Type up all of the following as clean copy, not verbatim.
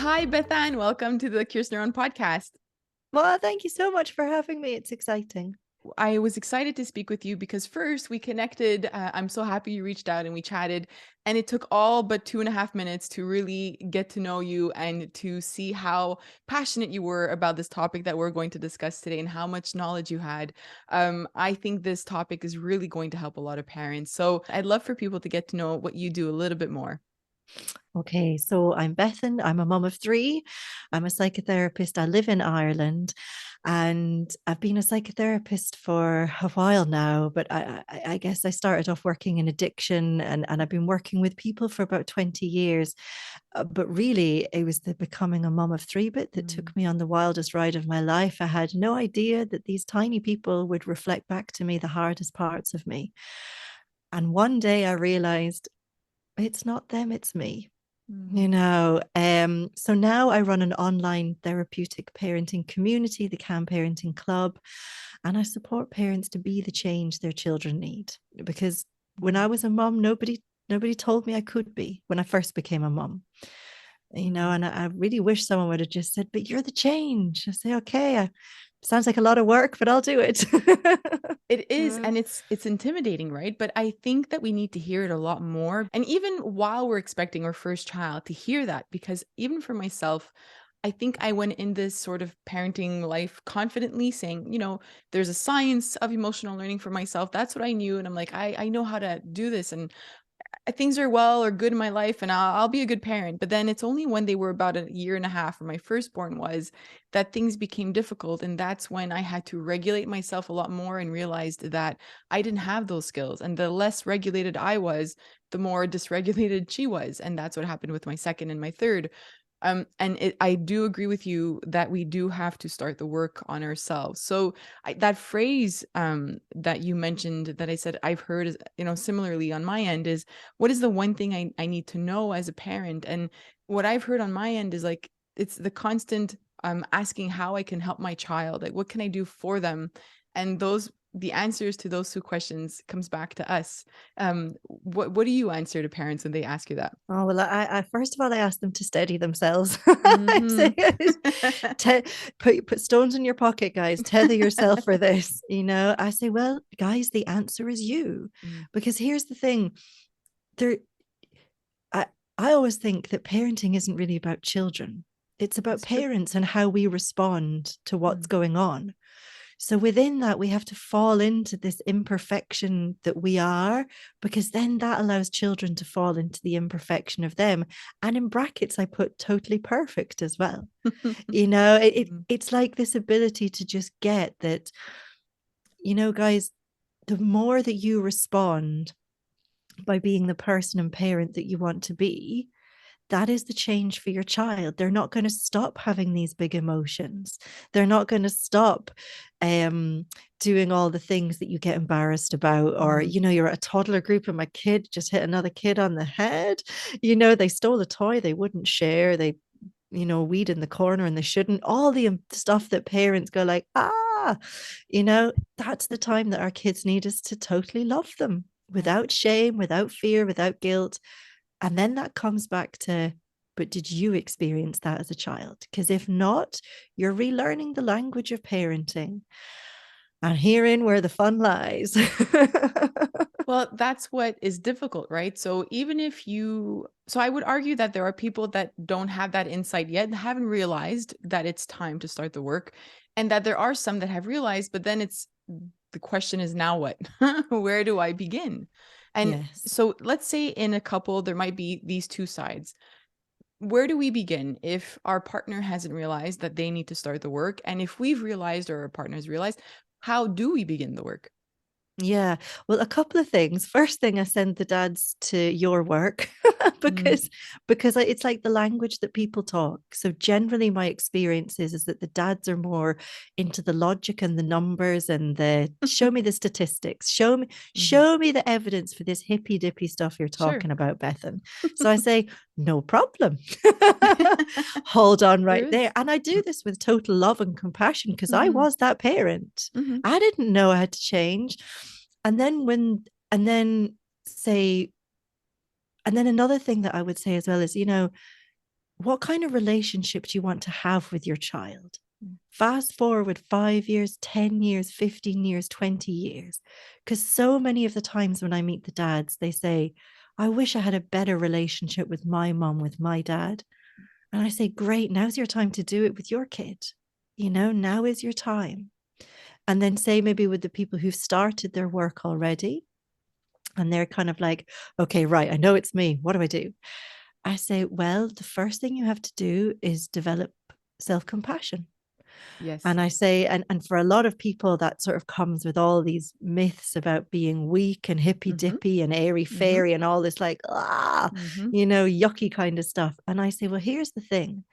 Hi, Bethan. Welcome to the Curious Neuron podcast. Well, thank you so much for having me. It's exciting. I was excited to speak with you because first we connected. I'm so happy you reached out and we chatted. And it took all but 2.5 minutes to really get to know you and to see how passionate you were about this topic that we're going to discuss today and how much knowledge you had. I think this topic is really going to help a lot of parents. So I'd love for people to get to know what you do a little bit more. Okay, so I'm Bethan. I'm a mum of three. I'm a psychotherapist. I live in Ireland and I've been a psychotherapist for a while now, but I guess I started off working in addiction and I've been working with people for about 20 years. But really, it was the becoming a mum of three bit that Mm. took me on the wildest ride of my life. I had no idea that these tiny people would reflect back to me the hardest parts of me. And one day I realized it's not them, it's me. Mm. So now I run an online therapeutic parenting community, the Can Parenting Club, and I support parents to be the change their children need. Because when I Mm. was a mom, nobody told me I could be when I first became a mom. Mm. And I really wish someone would have just said, "But you're the change." I say, "Okay, sounds like a lot of work, but I'll do it." It is, Mm. and it's intimidating, right? But I think that we need to hear it a lot more. And even while we're expecting our first child, to hear that, because even for myself, I think I went in this sort of parenting life confidently saying, there's a science of emotional learning for myself. That's what I knew. And I'm like, I know how to do this. And things are well or good in my life and I'll be a good parent. But then it's only when they were about a year and a half, or my firstborn was, that things became difficult. And that's when I had to regulate myself a lot more and realized that I didn't have those skills. And the less regulated I was, the more dysregulated she was. And that's what happened with my second and my third. I do agree with you that we do have to start the work on ourselves. So that phrase that you mentioned that I said I've heard, similarly on my end is, what is the one thing I need to know as a parent? And what I've heard on my end is like, it's the constant asking how I can help my child. Like, what can I do for them? And the answers to those two questions comes back to us. What do you answer to parents when they ask you that? Oh, well, I first of all, I asked them to steady themselves. I Mhm. say, te- put stones in your pocket, guys. Tether yourself for this. I say, well, guys, the answer is you. Mm. Because here's the thing. There, I, I always think that parenting isn't really about children. It's about That's true. parents and how we respond to what's Mm. going on. So within that, we have to fall into this imperfection that we are, because then that allows children to fall into the imperfection of them. And in brackets, I put totally perfect as well. Mm. It's like this ability to just get that, guys, the more that you respond by being the person and parent that you want to be, that is the change for your child. They're not going to stop having these big emotions. They're not going to stop um, doing all the things that you get embarrassed about. Or, Mhm. you're at a toddler group and my kid just hit another kid on the head. They stole a toy they wouldn't share. They, weed in the corner and they shouldn't. All the stuff that parents go like, that's the time that our kids need us to totally love them Yeah. without shame, without fear, without guilt. And then that comes back to, but did you experience that as a child? Because if not, you're relearning the language of parenting. And herein where the fun lies. Well, that's what is difficult, right? So I would argue that there are people that don't have that insight yet, haven't realized that it's time to start the work, and that there are some that have realized, but then the question is now what? Where do I begin? And Yes. so let's say in a couple, there might be these two sides. Where do we begin if our partner hasn't realized that they need to start the work? And if we've realized or our partner has realized, how do we begin the work? Yeah. Well, a couple of things. First thing, I send the dads to your work Mm. because it's like the language that people talk. So generally my experience is that the dads are more into the logic and the numbers and the show me the statistics. Mhm. Show me the evidence for this hippy dippy stuff you're Sure. talking about, Bethan. So I say, no problem. Hold on There right there. is. And I do this with total love and compassion because I Mhm. was that parent. Mhm. I didn't know I had to change. And then and then say, and then another thing that I would say as well is, what kind of relationship do you want to have with your child? Mm. Fast forward 5 years, 10 years, 15 years, 20 years. Because so many of the times when I meet the dads, they say, I wish I had a better relationship with my mom, with my dad. And I say, great, now's your time to do it with your kid. Now is your time. And then say maybe with the people who've started their work already, and they're kind of like, okay, right, I know it's me. What do I do? I say, well, the first thing you have to do is develop self-compassion. Yes. And I say, and for a lot of people, that sort of comes with all these myths about being weak and hippy Mm-hmm. dippy and airy Mm-hmm. fairy and all this like, Mm-hmm. yucky kind of stuff. And I say, well, here's the thing.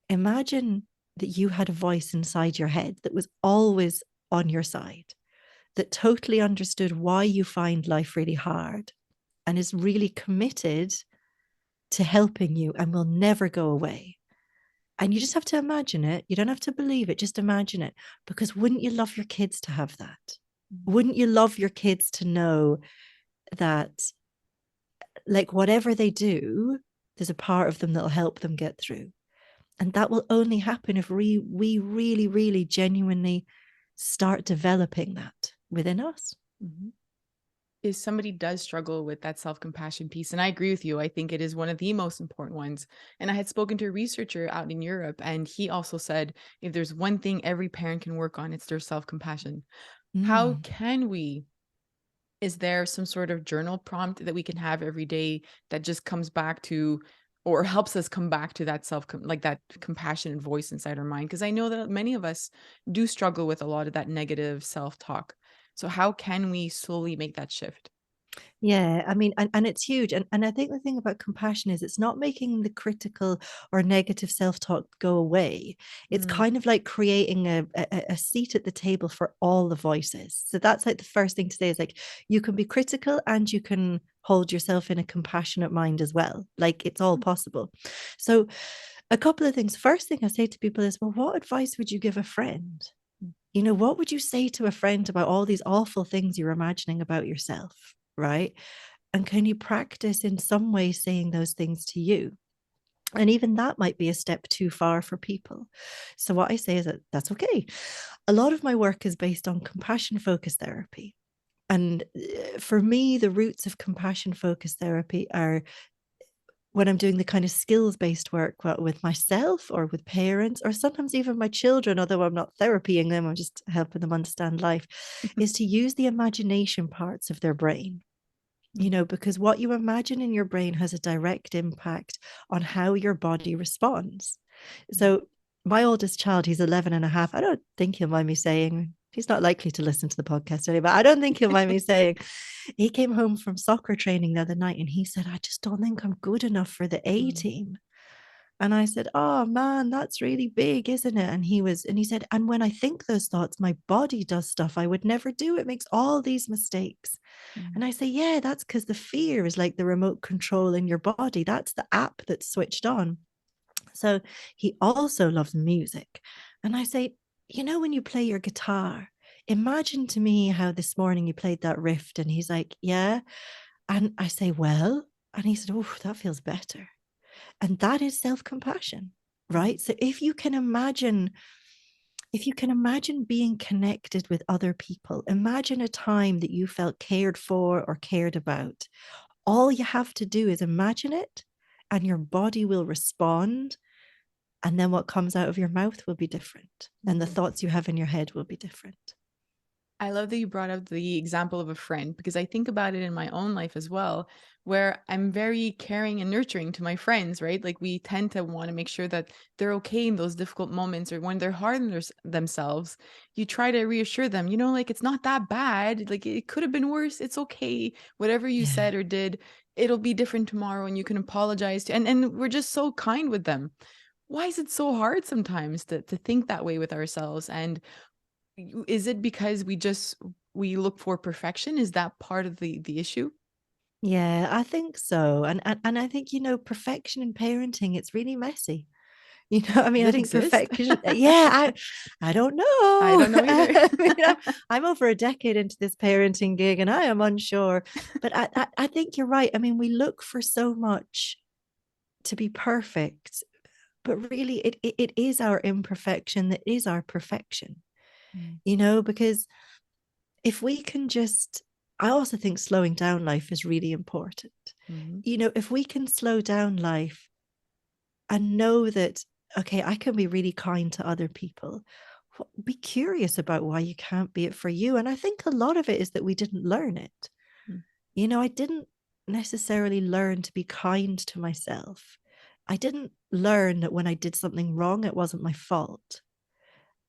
Imagine that you had a voice inside your head that was always on your side, that totally understood why you find life really hard and is really committed to helping you and will never go away. And you just have to imagine it. You don't have to believe it, just imagine it. Because wouldn't you love your kids to have that? Wouldn't you love your kids to know that, like, whatever they do, there's a part of them that'll help them get through? And that will only happen if we really, really genuinely start developing that within us. Mm-hmm. If somebody does struggle with that self-compassion piece, and I agree with you, I think it is one of the most important ones. And I had spoken to a researcher out in Europe, and he also said if there's one thing every parent can work on, it's their self-compassion. How Mm. can we Is there some sort of journal prompt that we can have every day that just comes back to, or helps us come back to that like that compassionate voice inside our mind? Because I know that many of us do struggle with a lot of that negative self-talk. So how can we slowly make that shift? Yeah, I mean, and it's huge. And I think the thing about compassion is it's not making the critical or negative self-talk go away. It's Mm, kind of like creating a seat at the table for all the voices. So that's like the first thing to say is like you can be critical and you can hold yourself in a compassionate mind as well. Like it's all mm, possible. So a couple of things. First thing I say to people is, well, what advice would you give a friend? mm, What would you say to a friend about all these awful things you're imagining about yourself? Right. And can you practice in some way saying those things to you? And even that might be a step too far for people. So, what I say is that that's okay. A lot of my work is based on compassion focused therapy. And for me, the roots of compassion focused therapy are when I'm doing the kind of skills based work with myself or with parents, or sometimes even my children, although I'm not therapying them, I'm just helping them understand life, is to use the imagination parts of their brain. mm, Because what you imagine in your brain has a direct impact on how your body responds. mm. So, my oldest child, he's 11 and a half. I don't think he'll mind me saying, he's not likely to listen to the podcast anyway, but I don't think he'll mind me saying, he came home from soccer training the other night and he said, I just don't think I'm good enough for the A Mm, team. And I said, oh man, that's really big, isn't it? And he said, and when I think those thoughts, my body does stuff I would never do. It makes all these mistakes. mm, And I say, yeah, that's because the fear is like the remote control in your body. That's the app that's switched on. So he also loves music. And I say, when you play your guitar, imagine to me how this morning you played that riff. And he's like, yeah. And I say, well, and he said, oh, that feels better. And that is self-compassion, mm, right? So if you can imagine being connected with other people, imagine a time that you felt cared for or cared about. All you have to do is imagine it, and your body will respond. And then what comes out of your mouth will be different. And the mm. thoughts you have in your head will be different. I love that you brought up the example of a friend because I think about it in my own life as well, where I'm very caring and nurturing to my friends, right? Like we tend to want to make sure that they're okay in those difficult moments or when they're hard on themselves. You try to reassure them, like it's not that bad. Like it could have been worse. It's okay. Whatever you Yeah. said or did, it'll be different tomorrow and you can apologize to. And we're just so kind with them. Why is it so hard sometimes to think that way with ourselves? And is it because we look for perfection? Is that part of the issue? Yeah, I think so. And I think, perfection in parenting, it's really messy. I mean, Does I it think exist? perfection, yeah, I don't know. I don't know either. I mean, I'm over a decade into this parenting gig and I am unsure. But I think you're right. I mean, we look for so much to be perfect, but really it is our imperfection that is our perfection, Mm. because if we can just, I also think slowing down life is really important. Mhm. If we can slow down life and know that, okay, I can be really kind to other people, be curious about why you can't be it for you. And I think a lot of it is that we didn't learn it. Mm. I didn't necessarily learn to be kind to myself. I didn't learn that when I did something wrong, it wasn't my fault.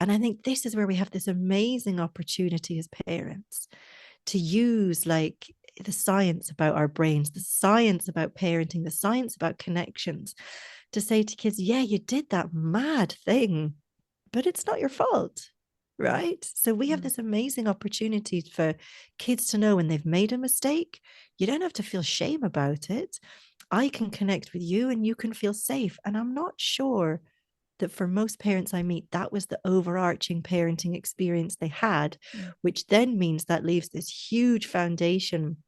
And I think this is where we have this amazing opportunity as parents to use like the science about our brains, the science about parenting, the science about connections, to say to kids, yeah, you did that mad thing, but it's not your fault. Mm. Right. So we have Mm. this amazing opportunity for kids to know when they've made a mistake, you don't have to feel shame about it. I can connect with you and you can feel safe. And I'm not sure that for most parents I meet, that was the overarching parenting experience they had, Mm. which then means that leaves this huge foundation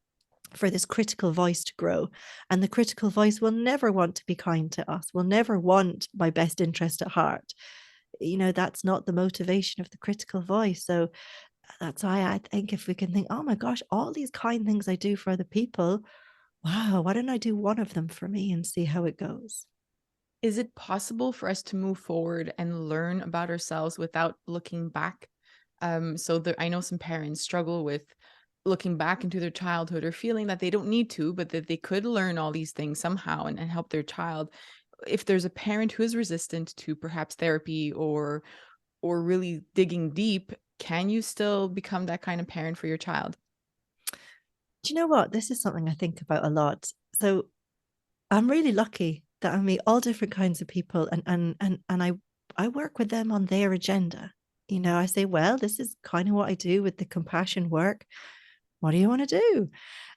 for this critical voice to grow. And the critical voice will never want to be kind to us, will never want my best interest at heart. That's not the motivation of the critical voice. So that's why I think if we can think, oh my gosh, all these kind things I do for other people, wow, why don't I do one of them for me and see how it goes? Is it possible for us to move forward and learn about ourselves without looking back? I know some parents struggle with looking back into their childhood or feeling that they don't need to, but that they could learn all these things somehow and help their child. If there's a parent who is resistant to perhaps therapy or really digging deep, can you still become that kind of parent for your child? Do you know what? This is something I think about a lot. So I'm really lucky that I meet all different kinds of people, and I work with them on their agenda. I say, well, this is kind of what I do with the compassion work. What do you want to do?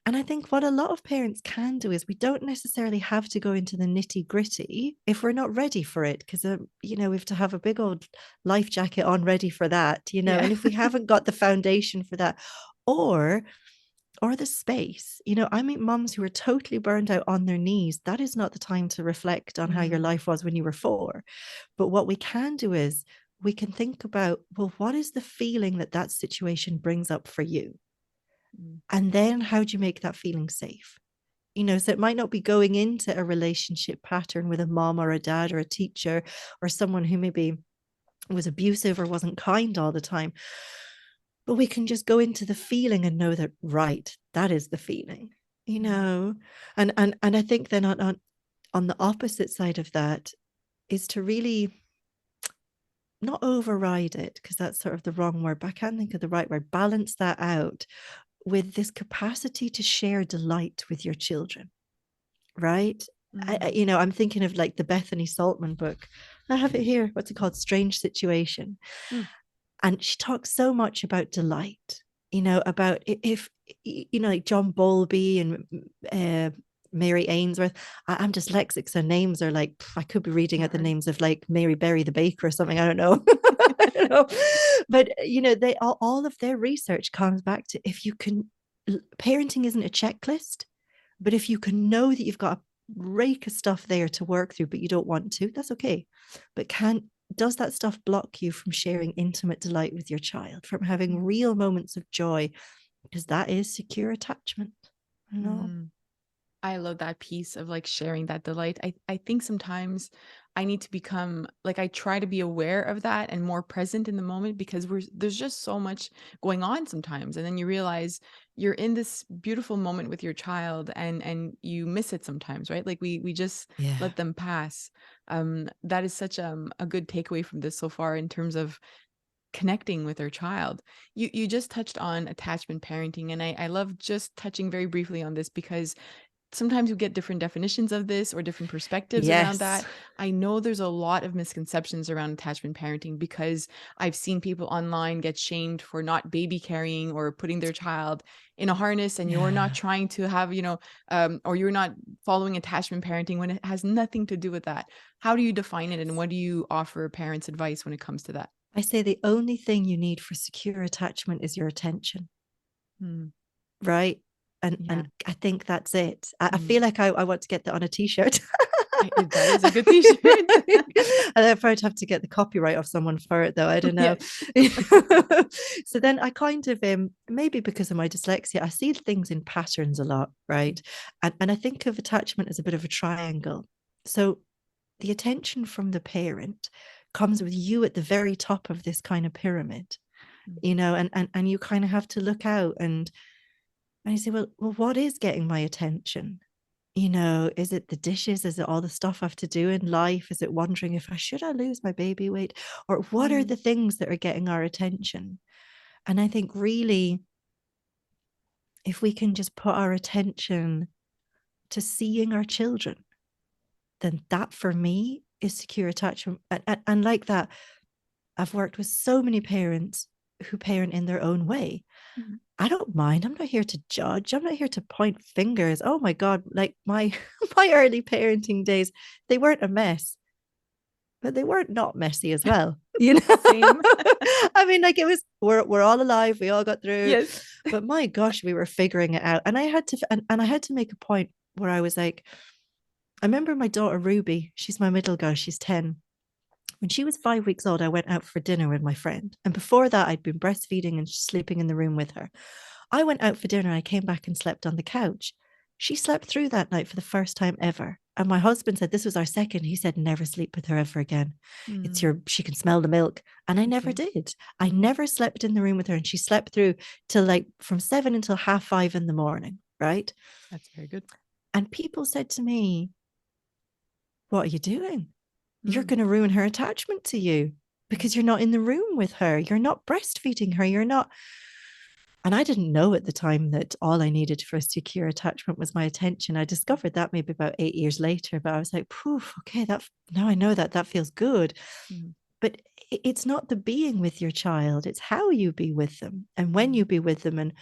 And I think what a lot of parents can do is we don't necessarily have to go into the nitty gritty if we're not ready for it, because we have to have a big old life jacket on ready for that, Yeah. and if we haven't got the foundation for that, or the space. I meet moms who are totally burned out on their knees. That is not the time to reflect on how your Mm. life was when you were 4. But what we can do is we can think about, well, what is the feeling that that situation brings up for you? Mm. And then how do you make that feeling safe? So it might not be going into a relationship pattern with a mom or a dad or a teacher or someone who maybe was abusive or wasn't kind all the time, but we can just go into the feeling and know that, right, that is the feeling, you Mm. know and I think then on the opposite side of that is to really not override it, because that's sort of the wrong word, but I can't think of the right word, balance that out with this capacity to share delight with your children, right? Mm. I'm thinking of like the Bethany Saltman book. I have it here. What's it called? Strange Situation. Mm. And she talks so much about delight, about if like John Bowlby and Mary Ainsworth. I'm dyslexic, so names are like, I could be reading out the Hard. names of like Mary Berry the baker or something, I don't know. I don't know. But they all of their research comes back to, if you can, parenting isn't a checklist, but if you can know that you've got a rake of stuff there to work through, but you don't want to, that's okay. But does that stuff block you from sharing intimate delight with your child, from having real moments of joy? Because that is secure attachment. Mm. I love that piece of like sharing that delight. I think sometimes I need to become like I try to be aware of that and more present in the moment because there's just so much going on sometimes, and then you realize you're in this beautiful moment with your child and you miss it sometimes, right? Like we just Yeah. let them pass. That is such a good takeaway from this so far in terms of connecting with our child. You just touched on attachment parenting, and I love just touching very briefly on this because sometimes you get different definitions of this or different perspectives around Yes. that. I know there's a lot of misconceptions around attachment parenting because I've seen people online get shamed for not baby carrying or putting their child in a harness, and you're not Yeah. trying to have, or you're not following attachment parenting when it has nothing to do with that. How do you define it, and what do you offer parents advice when it comes to that? I say the only thing you need for secure attachment is your attention, Hmm. right? And Yeah. I think that's it. I Mm. feel like I want to get that on a t-shirt. That is a good t-shirt. I'd probably have to get the copyright off someone for it, though. I don't know. Yes. So then I kind of, maybe because of my dyslexia, I see things in patterns a lot, right? And I think of attachment as a bit of a triangle. So the attention from the parent comes with you at the very top of this kind of pyramid, you know, and you kind of have to look out and you say, well, what is getting my attention? You know, is it the dishes? Is it all the stuff I have to do in life? Is it wondering if I lose my baby weight? Or what are the things that are getting our attention? And I think really, if we can just put our attention to seeing our children, then that for me is secure attachment. And like that, I've worked with so many parents who parent in their own way. Mhm. I don't mind. I'm not here to judge. I'm not here to point fingers. Oh my God, like my my early parenting days, they weren't a mess, but they weren't not messy as well. You know, Same. I mean, like it was, we're all alive. We all got through, Yes. but my gosh, we were figuring it out. And I had to, and I had to make a point where I was like, I remember my daughter Ruby, she's my middle girl, she's 10. When she was 5 weeks old, I went out for dinner with my friend. And before that, I'd been breastfeeding and sleeping in the room with her. I went out for dinner. I came back and slept on the couch. She slept through that night for the first time ever. And my husband said, this was our second. He said, never sleep with her ever again. She can smell the milk. And I never did. I never slept in the room with her. And she slept through till like from 7 until 5:30 in the morning. Right. That's very good. And people said to me, what are you doing? You're going to ruin her attachment to you because you're not in the room with her. You're not breastfeeding her. You're not. And I didn't know at the time that all I needed for a secure attachment was my attention. I discovered that maybe about 8 years later, but I was like, poof, okay, now I know that feels good. But it's not the being with your child, it's how you be with them and when you be with them. And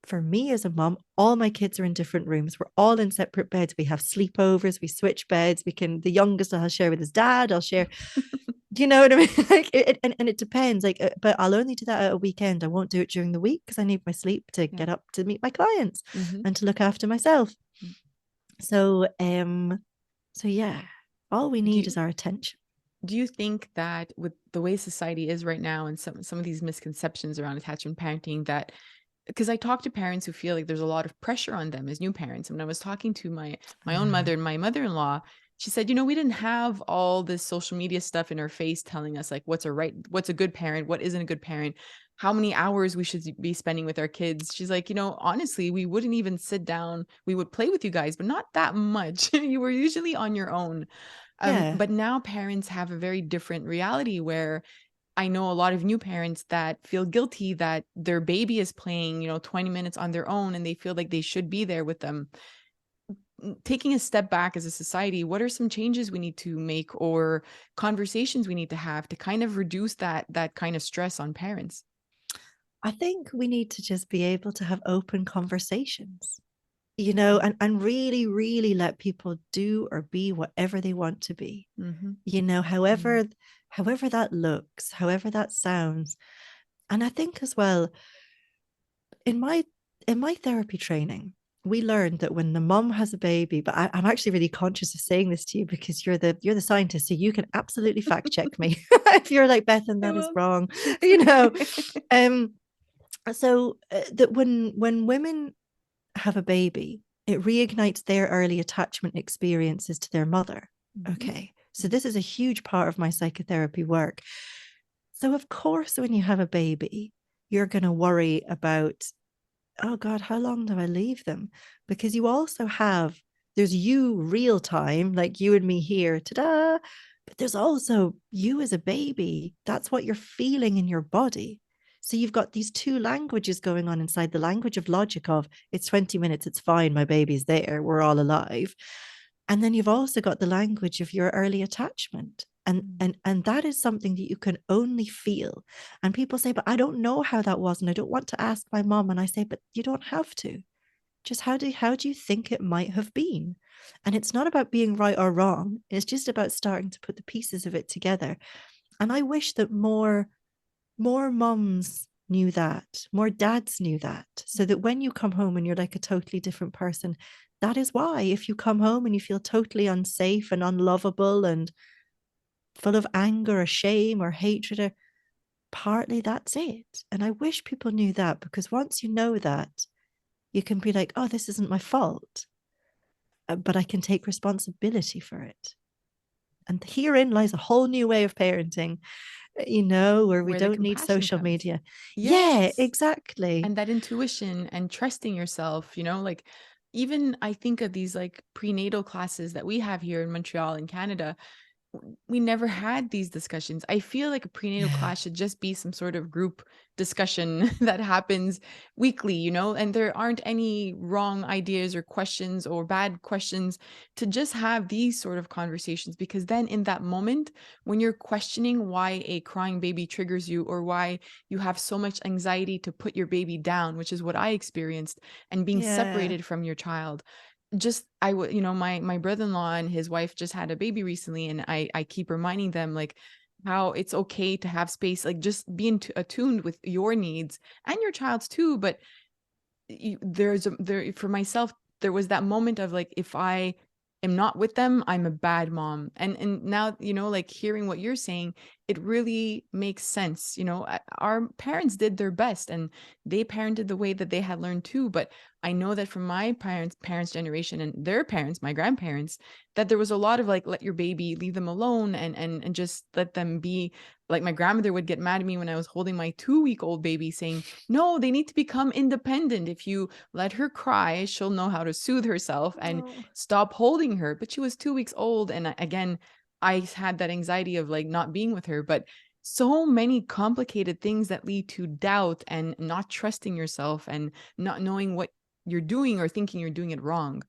for me as a mom, all my kids are in different rooms. We're all in separate beds. We have sleepovers, we switch beds. The youngest I'll share with his dad, I'll share. Do you know what I mean? Like and it depends. Like, but I'll only do that at a weekend. I won't do it during the week because I need my sleep to get up to meet my clients and to look after myself. So, so yeah, all we need is our attention. Do you think that with the way society is right now and some of these misconceptions around attachment parenting, that because I talk to parents who feel like there's a lot of pressure on them as new parents. And when I was talking to my own mother and my mother-in-law, she said, we didn't have all this social media stuff in our face telling us like what's a good parent, what isn't a good parent, how many hours we should be spending with our kids. She's like, honestly, we wouldn't even sit down. We would play with you guys, but not that much. You were usually on your own. Yeah. But now parents have a very different reality where I know a lot of new parents that feel guilty that their baby is playing, 20 minutes on their own and they feel like they should be there with them. Taking a step back as a society, what are some changes we need to make or conversations we need to have to kind of reduce that kind of stress on parents? I think we need to just be able to have open conversations, and really, really let people do or be whatever they want to be, however that looks, however that sounds. And I think as well, in my therapy training, we learned that when the mom has a baby, but I'm actually really conscious of saying this to you because you're the scientist, so you can absolutely fact check me if you're like, Bethan, I that is will. wrong, you know. So that when women have a baby, it reignites their early attachment experiences to their mother. Okay. So this is a huge part of my psychotherapy work. So of course, when you have a baby, you're going to worry about, oh God, how long do I leave them? Because you also there's you real time, like you and me here, ta-da, but there's also you as a baby. That's what you're feeling in your body. So you've got these two languages going on inside: the language of logic of it's 20 minutes, it's fine, my baby's there, we're all alive. And then you've also got the language of your early attachment. And that is something that you can only feel. And people say, but I don't know how that was, and I don't want to ask my mom. And I say, but you don't have to. Just how do you think it might have been? And it's not about being right or wrong. It's just about starting to put the pieces of it together. And I wish that more moms knew that, more dads knew that, so that when you come home and you're like a totally different person, that is why, if you come home and you feel totally unsafe and unlovable and full of anger or shame or hatred, or partly that's it. And I wish people knew that, because once you know that, you can be like, oh, this isn't my fault, but I can take responsibility for it. And herein lies a whole new way of parenting, where we where the don't need compassion social comes. media. Yeah, Yes. exactly. And that intuition and trusting yourself, like even I think of these like prenatal classes that we have here in Montreal in Canada. We never had these discussions. I feel like a prenatal Yeah. class should just be some sort of group discussion that happens weekly, and there aren't any wrong ideas or questions or bad questions, to just have these sort of conversations, because then in that moment when you're questioning why a crying baby triggers you, or why you have so much anxiety to put your baby down, which is what I experienced, and being Yeah. separated from your child, just I would, my brother-in-law and his wife just had a baby recently, and I keep reminding them like how it's okay to have space, like just being attuned with your needs and your child's too. But there for myself, there was that moment of like, if I am not with them, I'm a bad mom. And now, like hearing what you're saying, it really makes sense. Our parents did their best, and they parented the way that they had learned too. But I know that from my parents generation and their parents, my grandparents, that there was a lot of like, let your baby, leave them alone, and just let them be. Like my grandmother would get mad at me when I was holding my 2-week-old baby, saying, no, they need to become independent. If you let her cry, she'll know how to soothe herself, and Oh. stop holding her. But she was 2 weeks old. And again, I had that anxiety of like not being with her. But so many complicated things that lead to doubt and not trusting yourself and not knowing what you're doing or thinking you're doing it wrong.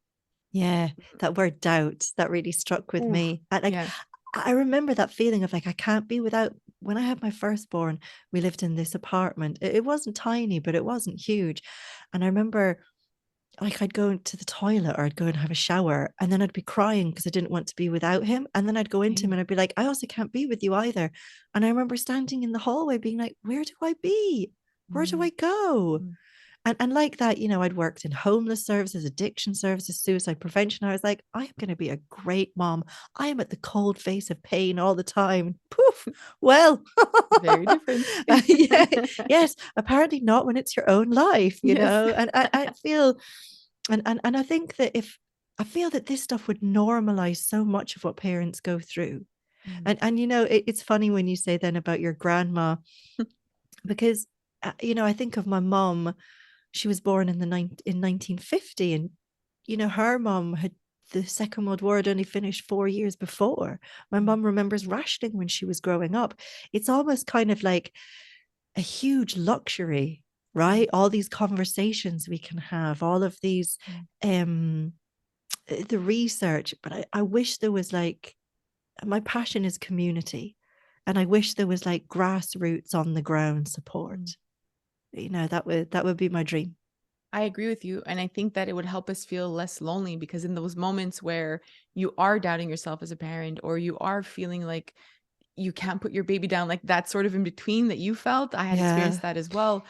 Yeah, that word doubt, that really struck with Ooh, me. yeah. I remember that feeling of like, I can't be without. When I had my firstborn, we lived in this apartment. It wasn't tiny, but it wasn't huge. And I remember like I'd go to the toilet or I'd go and have a shower, and then I'd be crying because I didn't want to be without him. And then I'd go into him Same. and I'd be like, I also can't be with you either. And I remember standing in the hallway being like, where do I be? Where do I Mm, go? mm. And like that, I'd worked in homeless services, addiction services, suicide prevention. I was like, I am going to be a great mom. I am at the cold face of pain all the time. Poof. Well, Very different. yeah, yes, apparently not when it's your own life, Yes. And I feel, and I think that if I feel that this stuff would normalize so much of what parents go through. Mm, And it's funny when you say then about your grandma, because I think of my mom. She was born in 1950, and her mom had the Second World War had only finished 4 years before. My mm, mom remembers rationing when she was growing up. It's almost kind of like a huge luxury, mm, right? All these conversations we can have, all of these mm, um the research. But I wish there was like, my passion is community, and I wish there was like grassroots on the ground mm. support. That would be my dream. I agree with you. And I think that it would help us feel less lonely, because in those moments where you are doubting yourself as a parent, or you are feeling like you can't put your baby down, like that sort of in between that you felt, I had Yeah. experienced that as well.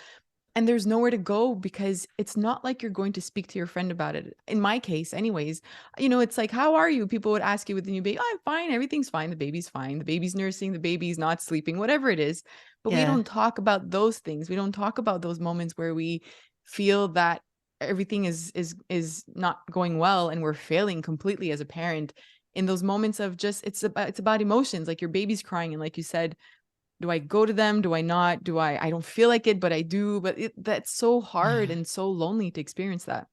And there's nowhere to go, because it's not like you're going to speak to your friend about it. In my case, anyways, it's like, how are you? People would ask you with the new baby, oh, I'm fine. Everything's fine. The baby's fine. The baby's nursing. The baby's not sleeping, whatever it is. But we Yeah. don't talk about those things. We don't talk about those moments where we feel that everything is not going well and we're failing completely as a parent. In those moments of just, it's about emotions, like your baby's crying, and like you said, do I go to them? Do I not? I don't feel like it, but I do. But that's so hard Yeah. and so lonely to experience that.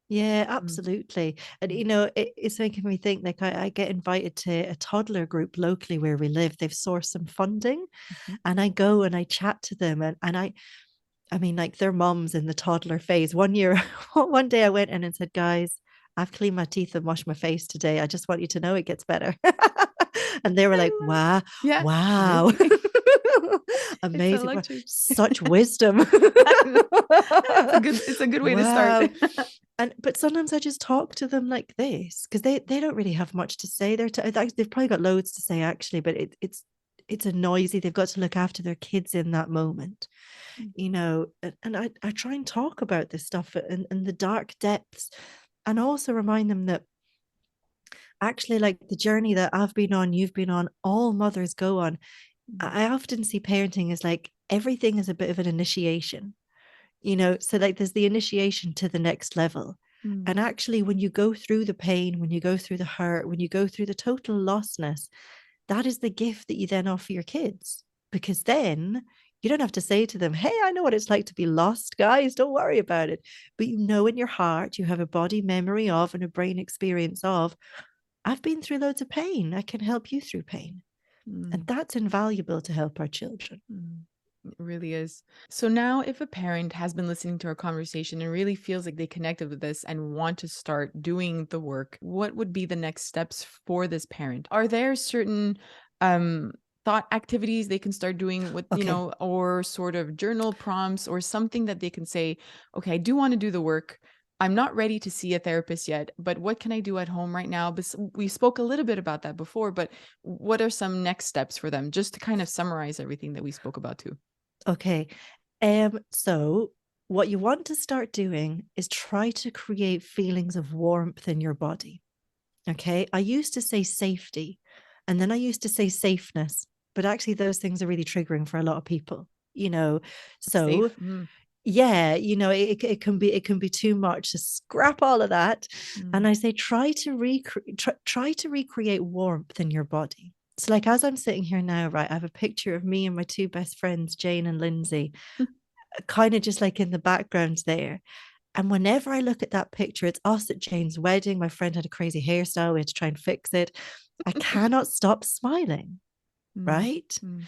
Yeah, Mm, absolutely. And mm, it's making me think like I get invited to a toddler group locally where we live. They've sourced some funding, mhm, and I go and I chat to them, and I mean, like, their mom's in the toddler phase. One year, one day I went in and said, guys, I've cleaned my teeth and washed my face today. I just want you to know it gets better. And they were like, I love wow, Yeah, wow. amazing. It's a Amazing. luxury. Such wisdom. I know. It's a good way to start. Wow. And but sometimes I just talk to them like this, because they don't really have much to say. They've probably got loads to say actually, but it's a noisy. They've got to look after their kids in that moment, and I try and talk about this stuff and the dark depths. And also remind them that actually, like the journey that I've been on, you've been on, all mothers go on. Mm. I often see parenting as like everything is a bit of an initiation, so like there's the initiation to the next level. Mm. And actually, when you go through the pain, when you go through the hurt, when you go through the total lostness, that is the gift that you then offer your kids. Because then you don't have to say to them, hey, I know what it's like to be lost, guys. Don't worry about it. But you know, in your heart, you have a body memory of and a brain experience of, I've been through loads of pain. I can help you through pain. And Mm. that's invaluable to help our children. Mm. It really is. So now, if a parent has been listening to our conversation and really feels like they connected with this and want to start doing the work, what would be the next steps for this parent? Are there certain um, thought activities they can start doing with, Okay. or sort of journal prompts or something that they can say, okay, I do want to do the work. I'm not ready to see a therapist yet, but what can I do at home right now? We spoke a little bit about that before, but what are some next steps for them, just to kind of summarize everything that we spoke about too? Okay. So what you want to start doing is try to create feelings of warmth in your body. Okay. I used to say safety and then I used to say safeness, but actually those things are really triggering for a lot of people, you know. So Safe. Mm, yeah, it can be too much to scrap all of that. And mm, I say try to recreate warmth in your body. So like as I'm sitting here now, right, I have a picture of me and my two best friends, Jane and Lindsay, kind of just like in the background there. And whenever I look at that picture, it's us at Jane's wedding. My friend had a crazy hairstyle. We had to try and fix it. I cannot stop smiling, mm, right? mm,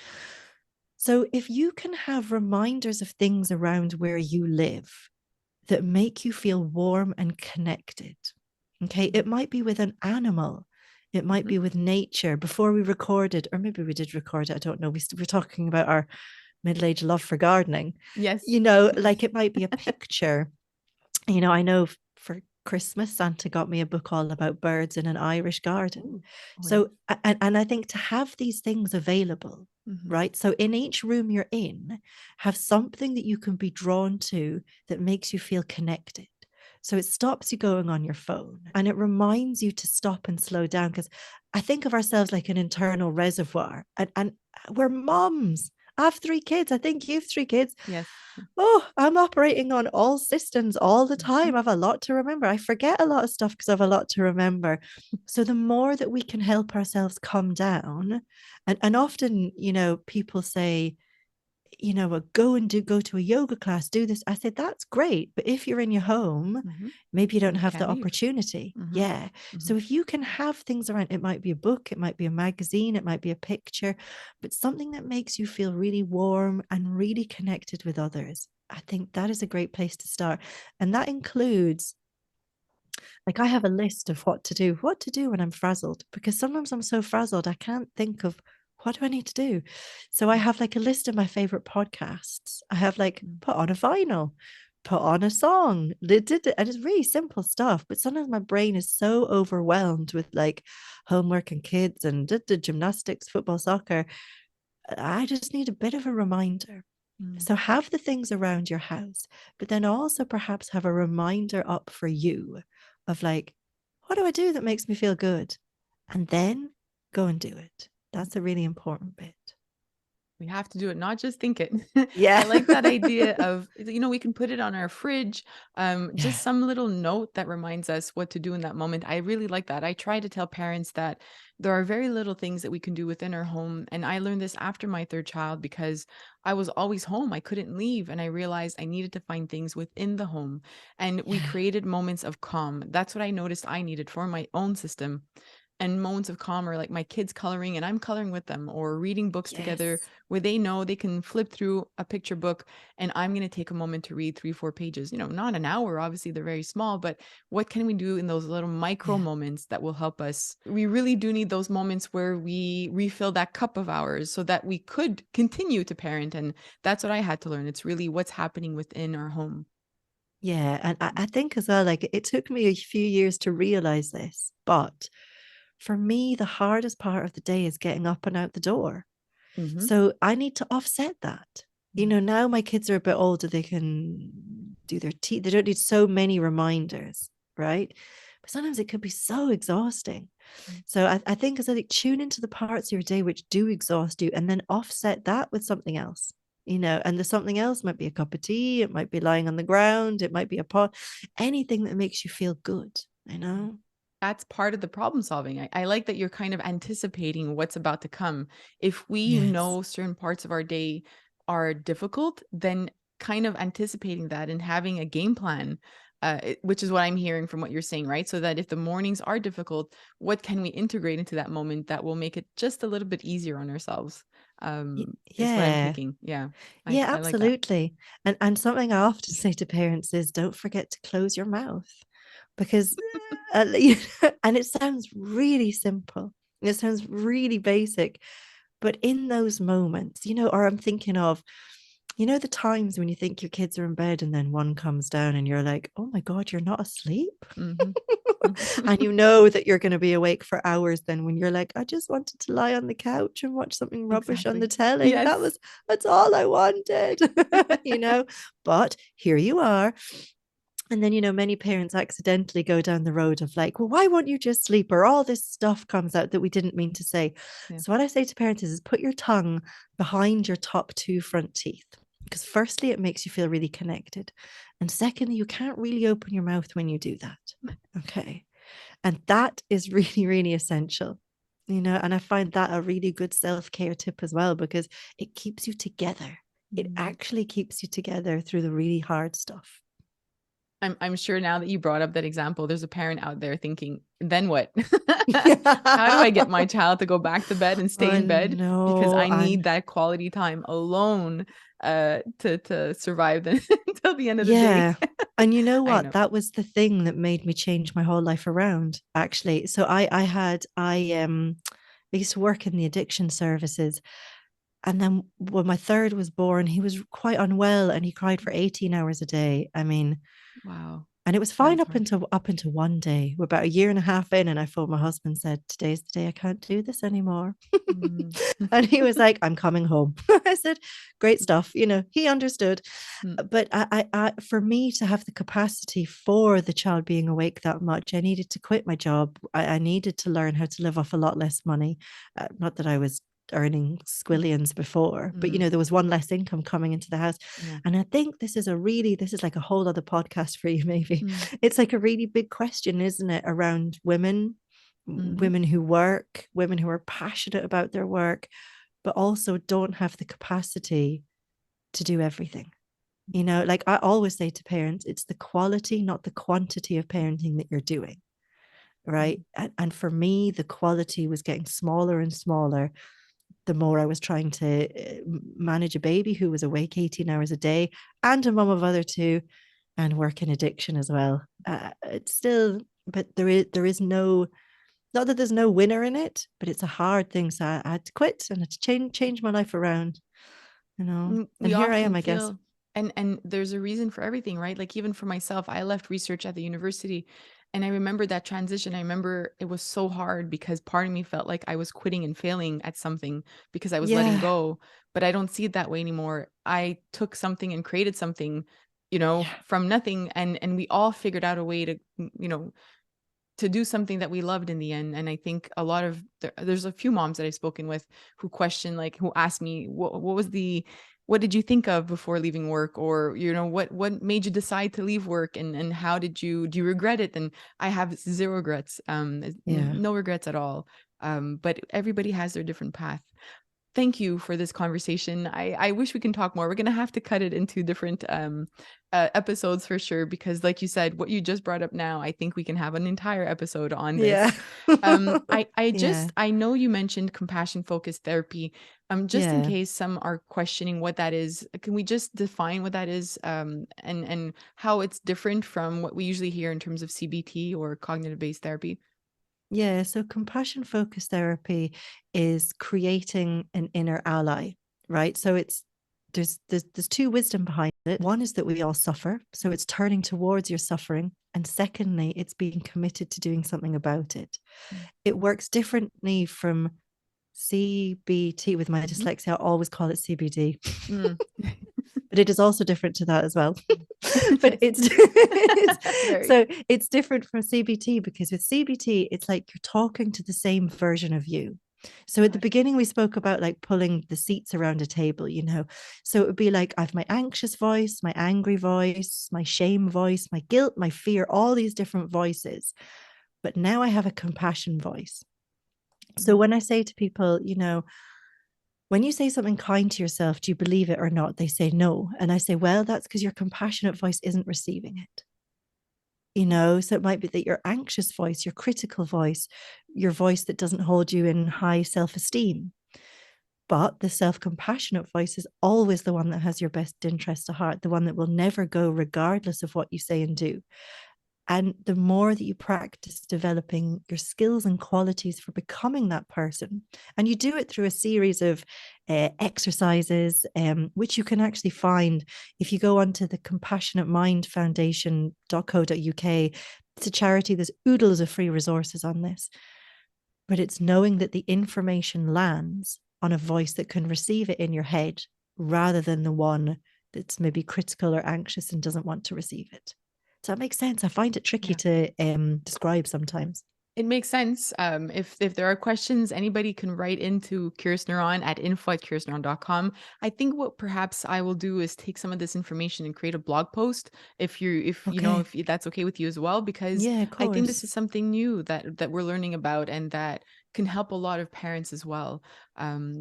So if you can have reminders of things around where you live that make you feel warm and connected, okay, it mm, might be with an animal. It might mhm. be with nature. Before we recorded, or maybe we did record it, I don't know. We were talking about our middle-aged love for gardening. Yes. Like it might be a picture. I know for Christmas, Santa got me a book all about birds in an Irish garden. Ooh. Oh, yes. So, and I think to have these things available, Mhm, right? So, in each room you're in, have something that you can be drawn to that makes you feel connected. So, it stops you going on your phone and it reminds you to stop and slow down. Because I think of ourselves like an internal reservoir, and we're moms. I have three kids. I think you have three kids. yes. Oh, I'm operating on all systems all the Mhm, time. I have a lot to remember. I forget a lot of stuff because I have a lot to remember. So the more that we can help ourselves calm down, and often, people say, go to a yoga class, do this. I said, that's great. But if you're in your home, mhm. maybe you don't You have the can't leave. opportunity. Mhm, Yeah. So mhm, if you can have things around, it might be a book, it might be a magazine, it might be a picture, but something that makes you feel really warm and really connected with others. I think that is a great place to start. And that includes, like, I have a list of what to do when I'm frazzled, because sometimes I'm so frazzled, I can't think of what do I need to do. So I mm, have like a list of my favorite podcasts. I have like mm, put on a vinyl, put on a song, and it's really simple stuff. But sometimes my brain is so overwhelmed with like homework and kids and gymnastics, football, soccer. I just need a bit of a reminder. mm, So have the things around your house, but then also perhaps have a reminder up for you of like, what do I do that makes me feel good? And then go and do it. mm. That's a really important bit. We have to do it, not just think it. I Yeah. like that idea of, we can put it on our fridge, just Yeah. some little note that reminds us what to do in that moment. I really like that. I try to tell parents that there are very little things that we can do within our home. And I learned this after my third child because I was always home. I couldn't leave. And I realized I needed to find things within the home. And we Yeah. created moments of calm. That's what I noticed I needed for my own system. And moments of calm are like my kids coloring and I'm coloring with them, or reading books together Yes. where they know they can flip through a picture book and I'm going to take a moment to read 3, 4 pages. Not an hour, obviously, they're very small, but what can we do in those little micro Yeah. moments that will help us? We really do need those moments where we refill that cup of ours so that we could continue to parent. And that's what I had to learn. It's really what's happening within our home. Yeah. And I think as well, like it took me a few years to realize this, but for me, the hardest part of the day is getting up and out the door. Mm-hmm. So I need to offset that. Now my kids are a bit older, they can do their teeth. They don't need so many reminders. right? But sometimes it could be so exhausting. Mm. So I think as I think, tune into the parts of your day which do exhaust you, and then offset that with something else. And the something else might be a cup of tea, it might be lying on the ground, it might be a pot, anything that makes you feel good, you know? That's part of the problem solving. I like that you're kind of anticipating what's about to come. If we Yes. know certain parts of our day are difficult, then kind of anticipating that and having a game plan, which is what I'm hearing from what you're saying, right? So that if the mornings are difficult, what can we integrate into that moment that will make it just a little bit easier on ourselves? Is what I'm Yeah. picking. Yeah, Yeah, I like that. absolutely. And something I often say to parents is don't forget to close your mouth, because and it sounds really simple. It sounds really basic, but in those moments, or I'm thinking of, the times when you think your kids are in bed and then one comes down and you're like, oh my God, you're not asleep. Hmm. And you know that you're going to be awake for hours then, when you're like, I just wanted to lie on the couch and watch something rubbish on the Exactly. telly. Yes. That's all I wanted, you know. But here you are. And then, many parents accidentally go down the road of like, well, why won't you just sleep? Or all this stuff comes out that we didn't mean to say. Yeah. So what I say to parents is put your tongue behind your top two front teeth. Because firstly, it makes you feel really connected. And secondly, you can't really open your mouth when you do that. Okay. And that is really, really essential. And I find that a really good self-care tip as well, because it keeps you together. It Mm. actually keeps you together through the really hard stuff. I'm sure now that you brought up that example, there's a parent out there thinking, "Then what? How do I get my child to go back to bed and stay I in bed? Because know. I need that quality time alone, to survive the until the end of the day." Yeah. And you know I what? know. That was the thing that made me change my whole life around, actually. So I used to work in the addiction services. And then when my third was born, he was quite unwell and he cried for 18 hours a day. I mean, Wow, and it was that fine is up hard. until one day. We're about a year and a half in, and I phoned my husband, said, today's the day I can't do this anymore. Mm. And he was like, I'm coming home. I said, great stuff. He understood. Mm, But for me to have the capacity for the child being awake that much, I needed to quit my job. I needed to learn how to live off a lot less money. Not that I was earning mm, squillions before, but mm, there was one less income coming into the house. yeah. And I think this is like a whole other podcast for you, maybe. Mm, It's like a really big question, isn't it, around women, mhm, women who work, women who are passionate about their work, but also don't have the capacity to do everything. Like I always say to parents, it's the quality, not the quantity of parenting that you're doing. Right. mm, And for me, the quality was getting smaller and smaller the more I was trying to manage a baby who was awake 18 hours a day, and a mom of other two, and work in addiction as well. It's still, but there is no, not that there's no winner in it, but it's a hard thing. So I had to quit and I had to change my life around, and We here I am, often I guess. feel, and there's a reason for everything, right? Like even for myself, I left research at the university, and I remember that transition. I remember it was so hard because part of me felt like I was quitting and failing at something because I was letting Yeah. go, but I don't see it that way anymore. I took something and created something, Yeah. from nothing, and we all figured out a way to, to do something that we loved in the end. And I think a lot of there's a few moms that I've spoken with who question, like, who asked me, what did you think of before leaving work? Or, what made you decide to leave work? And how do you regret it? And I have zero regrets, Yeah. no regrets at all. But everybody has their different path. Thank you for this conversation. I wish we can talk more. We're gonna have to cut it into different episodes for sure, because like you said, what you just brought up now, I think we can have an entire episode on Yeah. this. I Yeah. just I know you mentioned compassion focused therapy. Just in Yeah. case some are questioning what that is, can we just define what that is, and how it's different from what we usually hear in terms of CBT or cognitive based therapy? Yeah, so compassion focused therapy is creating an inner ally, right? So there's two wisdom behind it. One is that we all suffer, so it's turning towards your suffering, and secondly, it's being committed to doing something about it. It works differently from CBT. With my Mm-hmm. dyslexia, I always call it CBD. Mm. But but it is also different to that as well. But it's, Very. so it's different from CBT, because with CBT, it's like you're talking to the same version of you. So at the beginning, we spoke about like pulling the seats around a table, you know. So it would be like, I have my anxious voice, my angry voice, my shame voice, my guilt, my fear, all these different voices. But now I have a compassion voice. So when I say to people, you know, when you say something kind to yourself, do you believe it or not? They say no. And I say, well, that's because your compassionate voice isn't receiving it. You know, so it might be that your anxious voice, your critical voice, your voice that doesn't hold you in high self-esteem. But the self-compassionate voice is always the one that has your best interest at heart, the one that will never go regardless of what you say and do. And the more that you practice developing your skills and qualities for becoming that person, and you do it through a series of exercises, which you can actually find if you go onto the Compassionate Mind Foundation.co.uk. It's a charity, there's oodles of free resources on this. But it's knowing that the information lands on a voice that can receive it in your head, rather than the one that's maybe critical or anxious and doesn't want to receive it. Does that make sense? I find it tricky to describe sometimes. It makes sense. If there are questions, anybody can write into Curious Neuron at info@curiousneuron.com. I think what perhaps I will do is take some of this information and create a blog post if you know, Okay. if that's okay with you as well, because Yeah, of I think this course. is something new that we're learning about and that can help a lot of parents as well.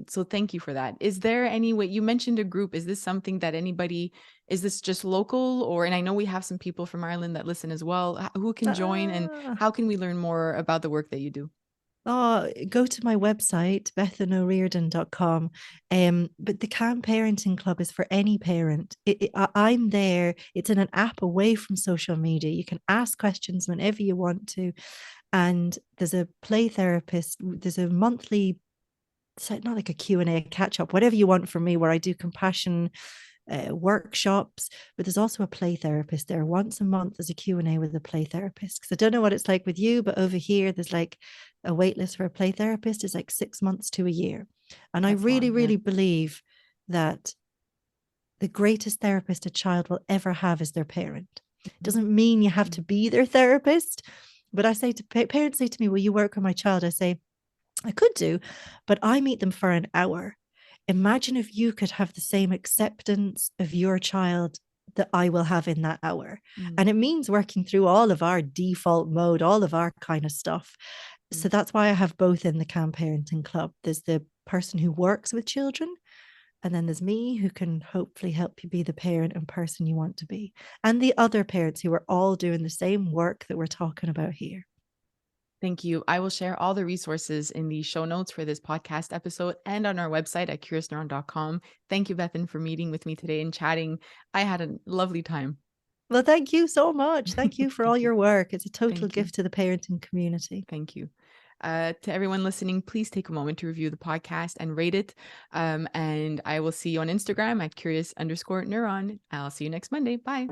So thank you for that. Is there any way you mentioned a group? Is this something that anybody is this just local, or and I know we have some people from Ireland that listen as well. Who can join and Ah. how can we learn more about the work that you do? Oh, go to my website, BethanO'Riordan.com. But the Calm Parenting Club is for any parent. I'm there. It's in an app away from social media. You can ask questions whenever you want to. And there's a play therapist. There's a monthly, not like a Q&A, catch up, whatever you want from me, where I do compassion workshops, but there's also a play therapist there. Once a month there's a Q&A with a play therapist, because I don't know what it's like with you, but over here there's like a wait list for a play therapist is like 6 months to a year. And I That's really long, yeah. really believe that the greatest therapist a child will ever have is their parent. It Mhm. doesn't mean you have Mm. to be their therapist, but I say to parents, say to me, will you work with my child? I say, I could do, but I meet them for an hour. Imagine if you could have the same acceptance of your child that I will have in that hour. Mm. And it means working through all of our default mode, all of our kind of stuff. So Mm. that's why I have both in the Calm Parenting Club. There's the person who works with children, and then there's me who can hopefully help you be the parent and person you want to be. And the other parents who are all doing the same work that we're talking about here. Thank you. I will share all the resources in the show notes for this podcast episode and on our website at curiousneuron.com. Thank you, Bethan, for meeting with me today and chatting. I had a lovely time. Well, thank you so much. Thank you for all Thank you. your work. It's a total Thank you. gift to the parenting community. Thank you. To everyone listening, please take a moment to review the podcast and rate it. And I will see you on Instagram at curious_neuron. I'll see you next Monday. Bye.